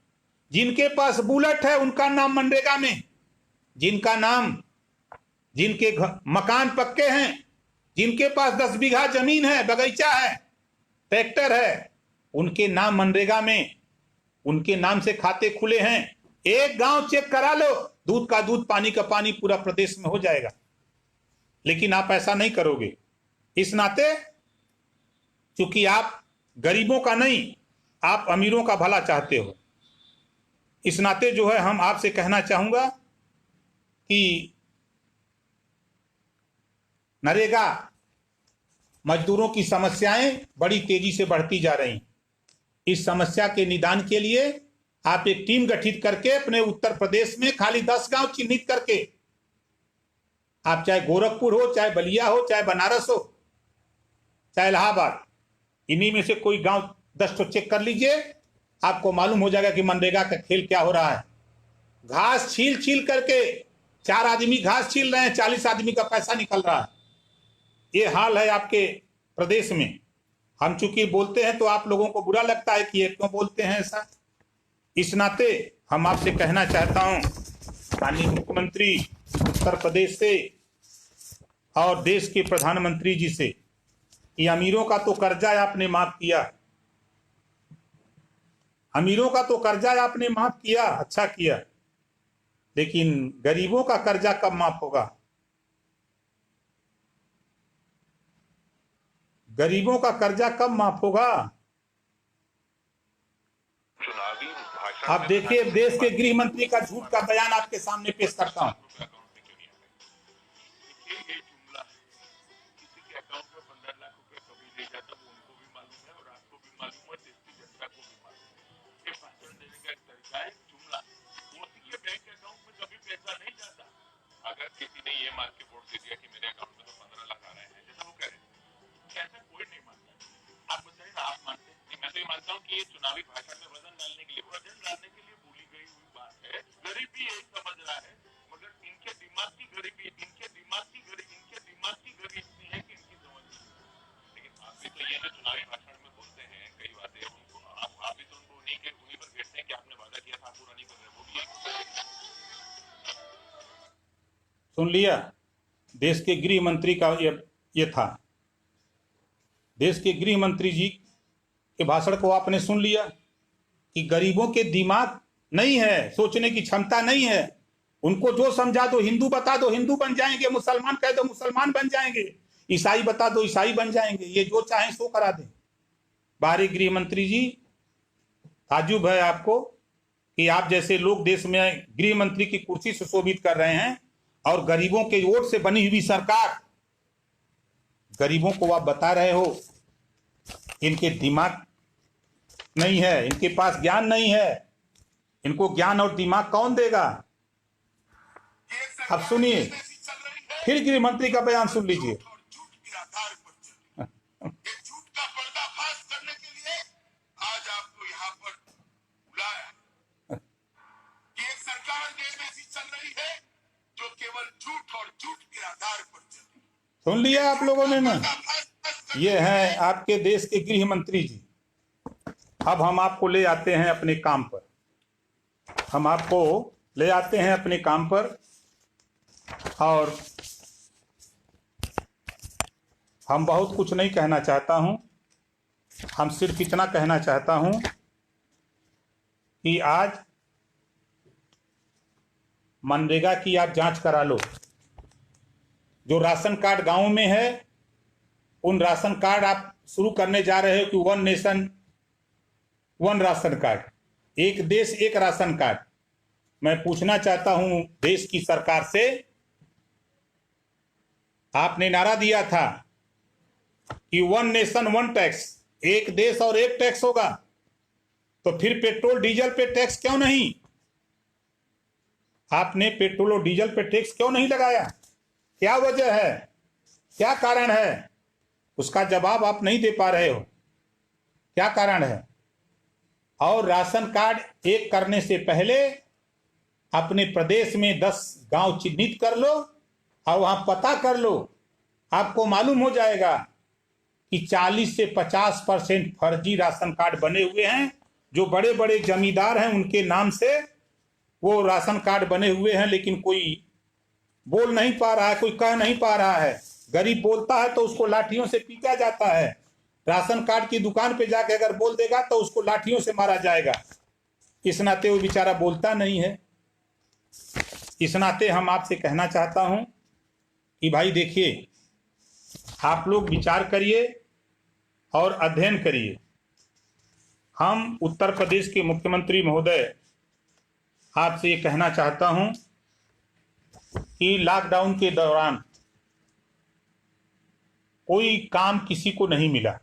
जिनके पास बुलेट है उनका नाम मनरेगा में, जिनके मकान पक्के हैं, जिनके पास 10 बीघा जमीन है, बगीचा है, ट्रैक्टर है, उनके नाम मनरेगा में, उनके नाम से खाते खुले हैं। एक गांव चेक करा लो, दूध का दूध पानी का पानी पूरा प्रदेश में हो जाएगा। लेकिन आप ऐसा नहीं करोगे। इस नाते क्योंकि आप गरीबों का नहीं, आप अमीरों का भला चाहते हो, इस नाते जो है हम आपसे कहना चाहूंगा कि नरेगा मजदूरों की समस्याएं बड़ी तेजी से बढ़ती जा रही हैं। इस समस्या के निदान के लिए आप एक टीम गठित करके अपने उत्तर प्रदेश में खाली 10 गांव चिन्हित करके, आप चाहे गोरखपुर हो, चाहे बलिया हो, चाहे बनारस हो, चाहे इलाहाबाद, इन्हीं में से कोई गांव 10 तो चेक कर लीजिए, आपको मालूम हो जाएगा कि मनरेगा का खेल क्या हो रहा है। घास छील छील करके 4 आदमी घास छील रहे हैं, 40 आदमी का पैसा निकल रहा है। ये हाल है आपके प्रदेश में। हम चूंकि बोलते हैं तो आप लोगों को बुरा लगता है कि ये क्यों बोलते हैं ऐसा। इस नाते हम आपसे कहना चाहता हूं, माननीय मुख्यमंत्री उत्तर प्रदेश से और देश के प्रधानमंत्री जी से, कि अमीरों का तो कर्जा आपने माफ किया, अमीरों का तो कर्जा आपने माफ किया, अच्छा किया, लेकिन गरीबों का कर्जा कब माफ होगा? गरीबों का कर्जा कब माफ होगा? आप देखिए, देश के गृह मंत्री का झूठ का बयान आपके सामने पेश करता हूं। अगर किसी ने ये मान के वोट दे दिया कि मेरे अकाउंट में तो 15 लाख आ रहे हैं, जैसा वो कह रहे हैं, ऐसा कोई नहीं मानता। आप बताइए ना, आप मानते हैं? मैं तो ये मानता हूँ कि ये चुनावी भाषण में वजन डालने के लिए, वजन डालने के लिए बोली गई हुई बात है। गरीबी एक समझ रहा है, मगर इनके दिमाग की गरीबी इतनी है कि इनकी समझ नहीं। लेकिन आप भी तो ये जो चुनावी भाषण में बोलते हैं कई बातें, सुन लिया। देश के गृह मंत्री का ये था। देश के गृह मंत्री जी के भाषण को आपने सुन लिया कि गरीबों के दिमाग नहीं है, सोचने की क्षमता नहीं है। उनको जो समझा दो, हिंदू बता दो हिंदू बन जाएंगे, मुसलमान कह दो मुसलमान बन जाएंगे, ईसाई बता दो ईसाई बन जाएंगे, ये जो चाहें सो करा दें। बाहरी गृह मंत्री जी, ताज्जुब है आपको कि आप जैसे लोग देश में गृह मंत्री की कुर्सी सुशोभित कर रहे हैं और गरीबों के वोट से बनी हुई सरकार, गरीबों को आप बता रहे हो इनके दिमाग नहीं है, इनके पास ज्ञान नहीं है। इनको ज्ञान और दिमाग कौन देगा? अब सुनिए, फिर गृह मंत्री का बयान सुन लीजिए। झूठ के आधार पर चले। ये झूठ का पर्दाफाश करने के लिए आज आपको यहाँ पर बुलाया कि एक सरकार देश में ऐसी चल रही है जो केवल झूठ और झूठ के आधार पर चले। सुन लिया आप लोगों ने ना? ये हैं आपके देश के गृह मंत्री जी। अब हम आपको ले आते हैं अपने काम पर, हम आपको ले आते हैं अपने काम पर। और हम बहुत कुछ नहीं कहना चाहता हूं, हम सिर्फ इतना कहना चाहता हूं कि आज मनरेगा की आप जांच करा लो। जो राशन कार्ड गांव में है, उन राशन कार्ड आप शुरू करने जा रहे हो कि one nation one ration card, एक देश एक राशन कार्ड। मैं पूछना चाहता हूं देश की सरकार से, आपने नारा दिया था कि वन नेशन वन टैक्स, एक देश और एक टैक्स होगा, तो फिर पेट्रोल डीजल पे टैक्स क्यों नहीं? आपने पेट्रोल और डीजल पे टैक्स क्यों नहीं लगाया? क्या वजह है, क्या कारण है? उसका जवाब आप नहीं दे पा रहे हो, क्या कारण है? और राशन कार्ड एक करने से पहले अपने प्रदेश में 10 गांव चिन्हित कर लो और वहां पता कर लो। आपको मालूम हो जाएगा कि 40 से 50% फर्जी राशन कार्ड बने हुए हैं। जो बड़े बड़े जमींदार हैं उनके नाम से वो राशन कार्ड बने हुए हैं, लेकिन कोई बोल नहीं पा रहा है, कोई कह नहीं पा रहा है। गरीब बोलता है तो उसको लाठियों से पीटा जाता है। राशन कार्ड की दुकान पे जाके अगर बोल देगा तो उसको लाठियों से मारा जाएगा। इस नाते वो बेचारा बोलता नहीं है। इस नाते हम आपसे कहना चाहता हूं कि भाई देखिए, आप लोग विचार करिए और अध्ययन करिए। हम उत्तर प्रदेश के मुख्यमंत्री महोदय आपसे ये कहना चाहता हूं कि लॉकडाउन के दौरान कोई काम किसी को नहीं मिला।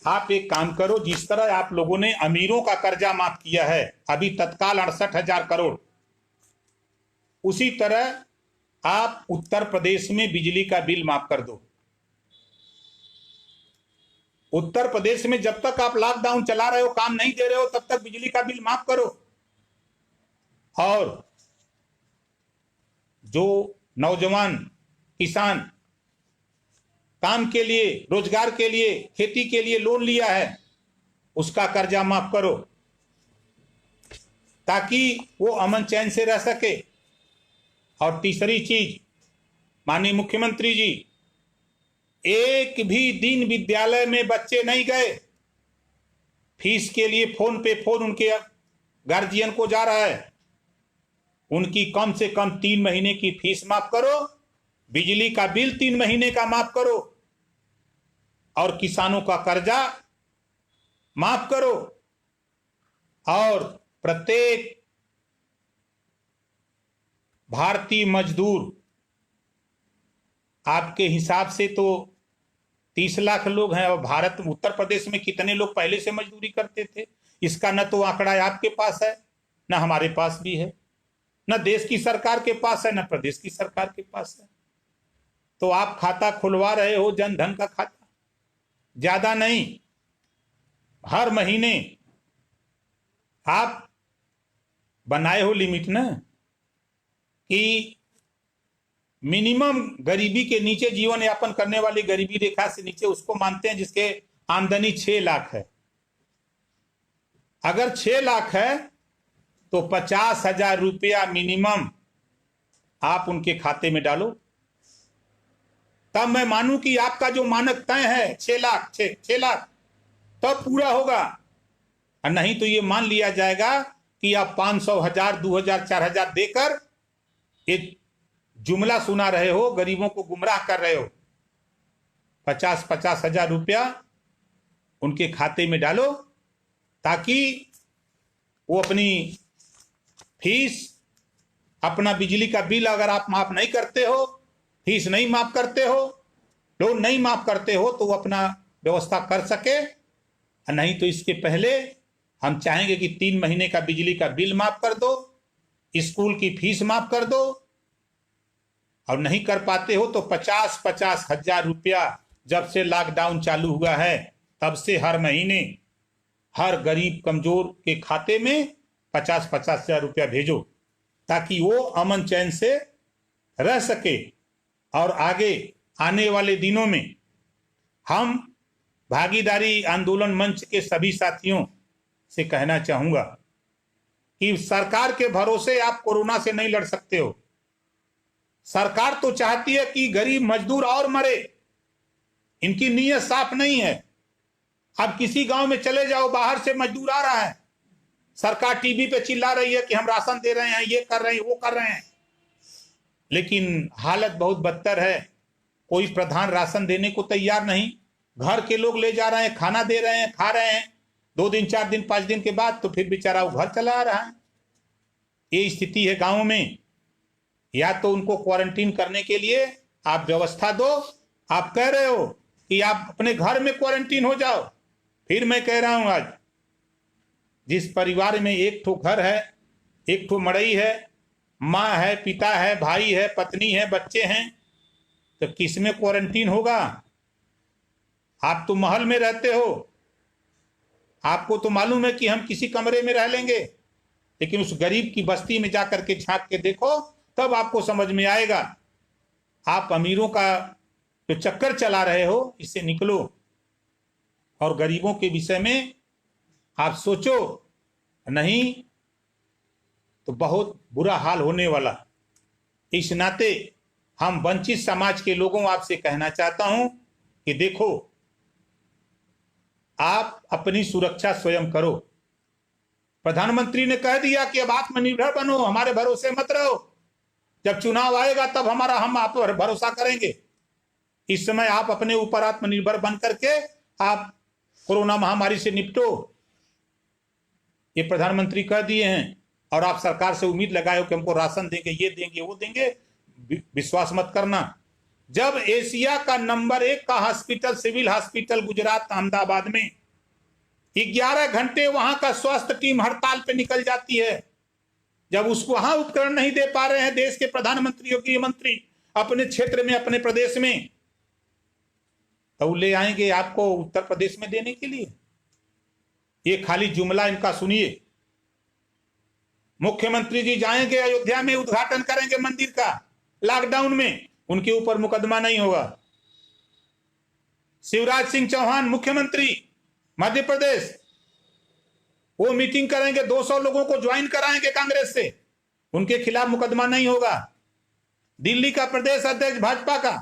आप एक काम करो, जिस तरह आप लोगों ने अमीरों का कर्जा माफ किया है अभी तत्काल 68,000 करोड़, उसी तरह आप उत्तर प्रदेश में बिजली का बिल माफ कर दो। उत्तर प्रदेश में जब तक आप लॉकडाउन चला रहे हो, काम नहीं दे रहे हो, तब तक बिजली का बिल माफ करो। और जो नौजवान किसान काम के लिए, रोजगार के लिए, खेती के लिए लोन लिया है, उसका कर्जा माफ करो ताकि वो अमन चैन से रह सके। और तीसरी चीज, माननीय मुख्यमंत्री जी, एक भी दिन विद्यालय में बच्चे नहीं गए, फीस के लिए फोन पे फोन उनके गार्जियन को जा रहा है। उनकी कम से कम 3 महीने की फीस माफ करो, बिजली का बिल 3 महीने का माफ करो और किसानों का कर्जा माफ करो। और प्रत्येक भारतीय मजदूर, आपके हिसाब से तो 30 लाख लोग हैं, और भारत उत्तर प्रदेश में कितने लोग पहले से मजदूरी करते थे, इसका न तो आंकड़ा आपके पास है, न हमारे पास भी है, न देश की सरकार के पास है, न प्रदेश की सरकार के पास है। तो आप खाता खुलवा रहे हो, जन धन का खाता, ज्यादा नहीं, हर महीने आप बनाए हो लिमिट ना कि मिनिमम गरीबी के नीचे जीवन यापन करने वाली, गरीबी रेखा से नीचे उसको मानते हैं जिसके आमदनी 6 लाख है। अगर 6 लाख है तो 50,000 रुपया मिनिमम आप उनके खाते में डालो, तब मैं मानूं कि आपका जो मानक तय है 6 लाख 6 लाख तब पूरा होगा। और नहीं तो ये मान लिया जाएगा कि आप 500, 1000, 2000, 4000 देकर एक जुमला सुना रहे हो, गरीबों को गुमराह कर रहे हो। 50-50 हजार रुपया उनके खाते में डालो ताकि वो अपनी फीस, अपना बिजली का बिल अगर आप माफ नहीं करते हो, फीस नहीं माफ करते हो, लोन नहीं माफ करते हो, तो वो अपना व्यवस्था कर सके। नहीं तो इसके पहले हम चाहेंगे कि 3 महीने का बिजली का बिल माफ कर दो, स्कूल की फीस माफ कर दो, और नहीं कर पाते हो तो 50-50 हजार रुपया जब से लॉकडाउन चालू हुआ है तब से हर महीने हर गरीब कमजोर के खाते में 50-50 हजार रुपया भेजो, ताकि वो अमन चैन से रह सके। और आगे आने वाले दिनों में हम भागीदारी आंदोलन मंच के सभी साथियों से कहना चाहूंगा कि सरकार के भरोसे आप कोरोना से नहीं लड़ सकते हो। सरकार तो चाहती है कि गरीब मजदूर और मरे, इनकी नीयत साफ नहीं है। अब किसी गांव में चले जाओ, बाहर से मजदूर आ रहा है, सरकार टीवी पे चिल्ला रही है कि हम राशन दे रहे हैं, ये कर रहे हैं, वो कर रहे हैं, लेकिन हालत बहुत बदतर है। कोई प्रधान राशन देने को तैयार नहीं, घर के लोग ले जा रहे हैं, खाना दे रहे हैं, खा रहे हैं, 2 दिन 4 दिन 5 दिन के बाद तो फिर बेचारा वो घर चला आ रहा है। ये स्थिति है गाँव में। या तो उनको क्वारंटीन करने के लिए आप व्यवस्था दो। आप कह रहे हो कि आप अपने घर में क्वारंटीन हो जाओ, फिर मैं कह रहा हूं आज जिस परिवार में एक ठो घर है, एक ठो मड़ई है, माँ है, पिता है, भाई है, पत्नी है, बच्चे हैं, तो किस में क्वारंटीन होगा? आप तो महल में रहते हो, आपको तो मालूम है कि हम किसी कमरे में रह लेंगे, लेकिन उस गरीब की बस्ती में जाकर के झांक के देखो, तब आपको समझ में आएगा। आप अमीरों का जो चक्कर चला रहे हो, इससे निकलो और गरीबों के विषय में आप सोचो, नहीं तो बहुत बुरा हाल होने वाला। इस नाते हम वंचित समाज के लोगों आपसे कहना चाहता हूं कि देखो, आप अपनी सुरक्षा स्वयं करो। प्रधानमंत्री ने कह दिया कि अब आत्मनिर्भर बनो, हमारे भरोसे मत रहो, जब चुनाव आएगा तब हम आप पर भरोसा करेंगे। इस समय आप अपने ऊपर आत्मनिर्भर बन करके आप कोरोना महामारी से निपटो, ये प्रधानमंत्री कह दिए हैं। और आप सरकार से उम्मीद लगाए हो कि हमको राशन देंगे, ये देंगे, वो देंगे, विश्वास मत करना। जब एशिया का नंबर 1 का hospital, civil hospital Gujarat Ahmedabad में 11 घंटे वहां का स्वास्थ्य टीम हड़ताल पे निकल जाती है, जब उसको वहां उपकरण नहीं दे पा रहे हैं देश के प्रधानमंत्री और गृह मंत्री अपने क्षेत्र में, अपने प्रदेश में, तो ले आएंगे आपको उत्तर प्रदेश में देने के लिए। ये खाली जुमला इनका सुनिए। मुख्यमंत्री जी जाएंगे अयोध्या में, उद्घाटन करेंगे मंदिर का लॉकडाउन में, उनके ऊपर मुकदमा नहीं होगा। शिवराज सिंह चौहान मुख्यमंत्री मध्य प्रदेश, वो मीटिंग करेंगे, 200 लोगों को ज्वाइन कराएंगे कांग्रेस से, उनके खिलाफ मुकदमा नहीं होगा। दिल्ली का प्रदेश अध्यक्ष भाजपा का,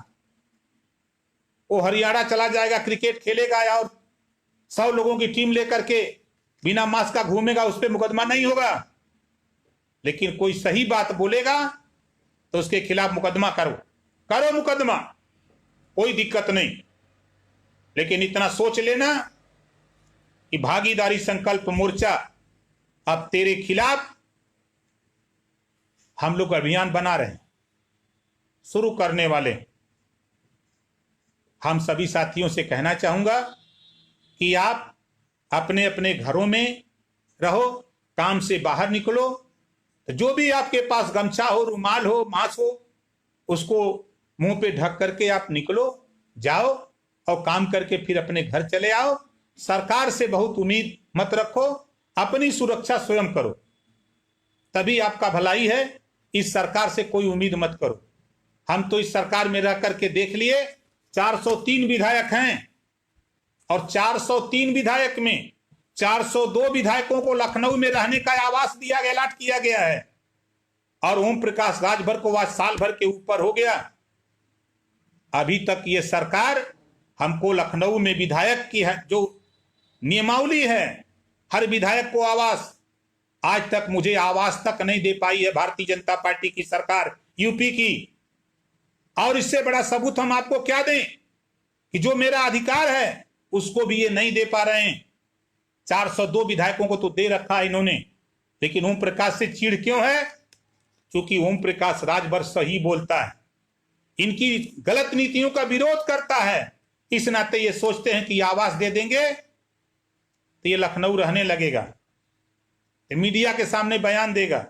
वो हरियाणा चला जाएगा, क्रिकेट खेलेगा और 100 लोगों की टीम लेकर के बिना मास्क का घूमेगा, उस पर मुकदमा नहीं होगा। लेकिन कोई सही बात बोलेगा तो उसके खिलाफ मुकदमा करो मुकदमा, कोई दिक्कत नहीं। लेकिन इतना सोच लेना कि भागीदारी संकल्प मोर्चा अब तेरे खिलाफ हम लोग अभियान बना रहे हैं, शुरू करने वाले। हम सभी साथियों से कहना चाहूंगा कि आप अपने अपने घरों में रहो, काम से बाहर निकलो, जो भी आपके पास गमछा हो, रुमाल हो, मास्क हो, उसको मुंह पे ढक करके आप निकलो, जाओ और काम करके फिर अपने घर चले आओ। सरकार से बहुत उम्मीद मत रखो, अपनी सुरक्षा स्वयं करो, तभी आपका भलाई है। इस सरकार से कोई उम्मीद मत करो। हम तो इस सरकार में रह करके देख लिए, 403 विधायक हैं और 403 विधायक में 402 विधायकों को लखनऊ में रहने का आवास दिया गया, अलॉट किया गया है, और ओम प्रकाश राजभर को आज साल भर के ऊपर हो गया, अभी तक ये सरकार हमको लखनऊ में विधायक की है जो नियमावली है, हर विधायक को आवास, आज तक मुझे आवास तक नहीं दे पाई है भारतीय जनता पार्टी की सरकार यूपी की। और इससे बड़ा सबूत हम आपको क्या दें कि जो मेरा अधिकार है उसको भी ये नहीं दे पा रहे हैं। 402 विधायकों को तो दे रखा है इन्होंने, लेकिन ओम प्रकाश से चिढ़ क्यों है? क्योंकि ओम प्रकाश राजभर सही बोलता है, इनकी गलत नीतियों का विरोध करता है, इस नाते ये सोचते हैं कि आवास दे देंगे तो ये लखनऊ रहने लगेगा, तो मीडिया के सामने बयान देगा,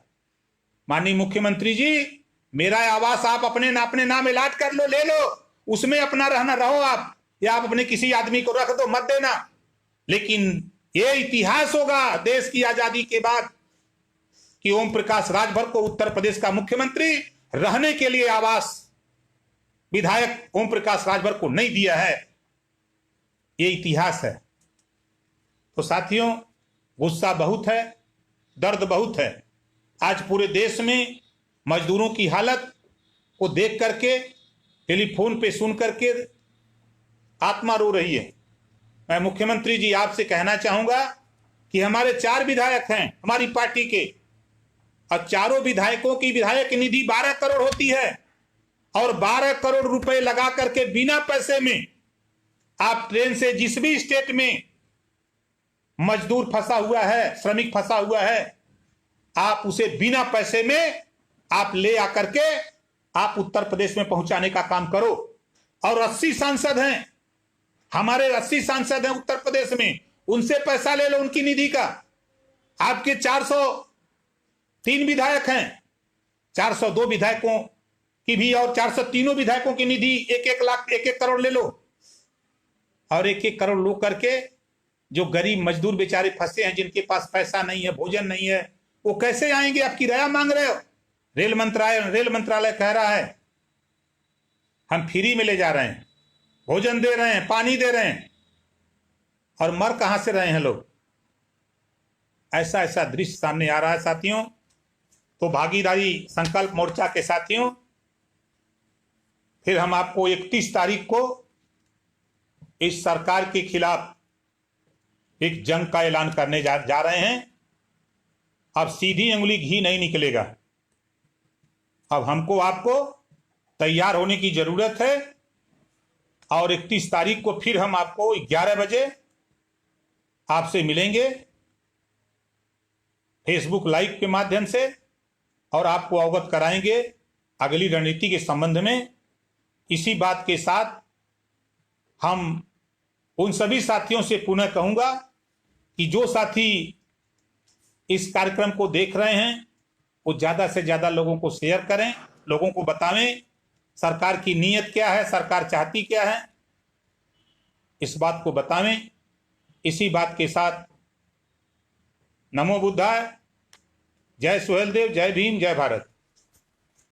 माननीय मुख्यमंत्री जी मेरा आवास आप अपने नाम अलाट कर लो, ले लो, उसमें अपना रहना रहो आप, या आप अपने किसी आदमी को रख दो, मत देना। लेकिन ये इतिहास होगा देश की आजादी के बाद कि ओम प्रकाश राजभर को उत्तर प्रदेश का मुख्यमंत्री रहने के लिए आवास विधायक ओम प्रकाश राजभर को नहीं दिया है, ये इतिहास है। तो साथियों, गुस्सा बहुत है, दर्द बहुत है। आज पूरे देश में मजदूरों की हालत को देख करके, टेलीफोन पे सुन करके आत्मा रो रही है। मैं मुख्यमंत्री जी आपसे कहना चाहूंगा कि हमारे 4 विधायक हैं हमारी पार्टी के, और चारों विधायकों की विधायक निधि 12 करोड़ होती है, और 12 करोड़ रुपए लगा करके बिना पैसे में आप ट्रेन से जिस भी स्टेट में मजदूर फंसा हुआ है, श्रमिक फंसा हुआ है, आप उसे बिना पैसे में आप ले आकर के आप उत्तर प्रदेश में पहुंचाने का काम करो। और 80 सांसद हैं हमारे, 80 सांसद हैं उत्तर प्रदेश में, उनसे पैसा ले लो उनकी निधि का। आपके 403 विधायक हैं, 402 विधायकों की भी और 403 विधायकों की निधि 1-1 लाख 1-1 करोड़ ले लो, और 1-1 करोड़ लो करके जो गरीब मजदूर बेचारे फंसे हैं, जिनके पास पैसा नहीं है, भोजन नहीं है, वो कैसे आएंगे? आप किराया मांग रहे हो। रेल मंत्रालय कह रहा है हम फ्री में ले जा रहे हैं, भोजन दे रहे हैं, पानी दे रहे हैं, और मर कहां से रहे हैं लोग? ऐसा दृश्य सामने आ रहा है साथियों। तो भागीदारी संकल्प मोर्चा के साथियों, फिर हम आपको 31 तारीख को इस सरकार के खिलाफ एक जंग का ऐलान करने जा रहे हैं। अब सीधी उंगली घी नहीं निकलेगा, अब हमको आपको तैयार होने की जरूरत है। और 31 तारीख को फिर हम आपको 11 बजे आपसे मिलेंगे फेसबुक लाइव के माध्यम से, और आपको अवगत कराएंगे अगली रणनीति के संबंध में। इसी बात के साथ हम उन सभी साथियों से पुनः कहूंगा कि जो साथी इस कार्यक्रम को देख रहे हैं वो ज्यादा से ज्यादा लोगों को शेयर करें, लोगों को बतावें सरकार की नीयत क्या है, सरकार चाहती क्या है, इस बात को बतावें। इसी बात के साथ नमो बुद्धाय, जय सुहेलदेव, जय भीम, जय भारत।